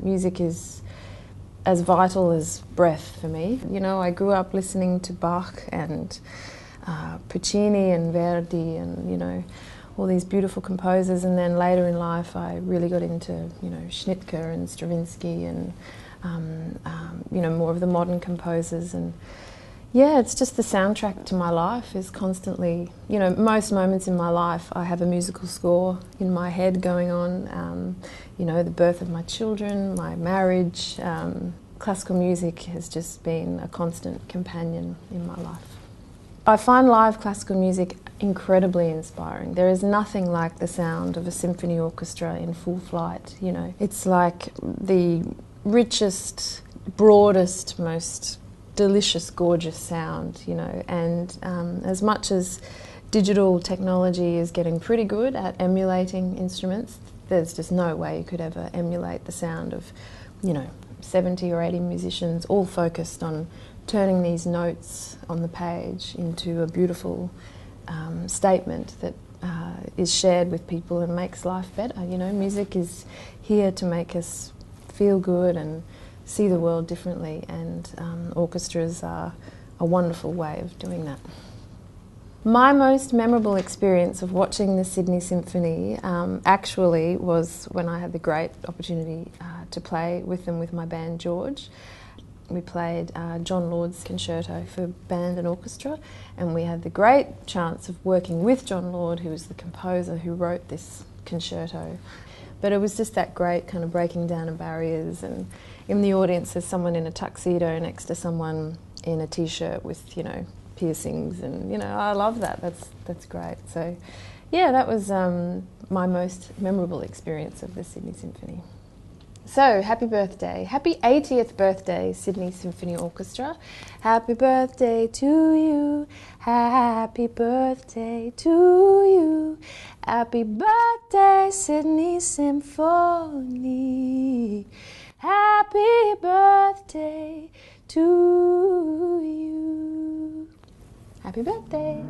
music is as vital as breath for me. You know, I grew up listening to Bach and Puccini and Verdi and, you know, all these beautiful composers, and then later in life I really got into, you know, Schnittke and Stravinsky and, you know, more of the modern composers. And yeah, it's just the soundtrack to my life is constantly, you know, most moments in my life I have a musical score in my head going on. You know, the birth of my children, my marriage. Classical music has just been a constant companion in my life. I find live classical music incredibly inspiring. There is nothing like the sound of a symphony orchestra in full flight, you know. It's like the richest, broadest, most delicious, gorgeous sound, you know, and as much as digital technology is getting pretty good at emulating instruments, there's just no way you could ever emulate the sound of, you know, 70 or 80 musicians all focused on turning these notes on the page into a beautiful statement that is shared with people and makes life better. You know, music is here to make us feel good and see the world differently, and orchestras are a wonderful way of doing that. My most memorable experience of watching the Sydney Symphony actually was when I had the great opportunity to play with them with my band George. We played John Lord's concerto for band and orchestra, and we had the great chance of working with John Lord, who was the composer who wrote this concerto. But it was just that great kind of breaking down of barriers, and in the audience there's someone in a tuxedo next to someone in a t-shirt with, you know, piercings, and, you know, I love that. That's great. So yeah, that was my most memorable experience of the Sydney Symphony. So, happy birthday. Happy 80th birthday, Sydney Symphony Orchestra. Happy birthday to you. Happy birthday to you. Happy birthday, Sydney Symphony. Happy birthday to you. Happy birthday.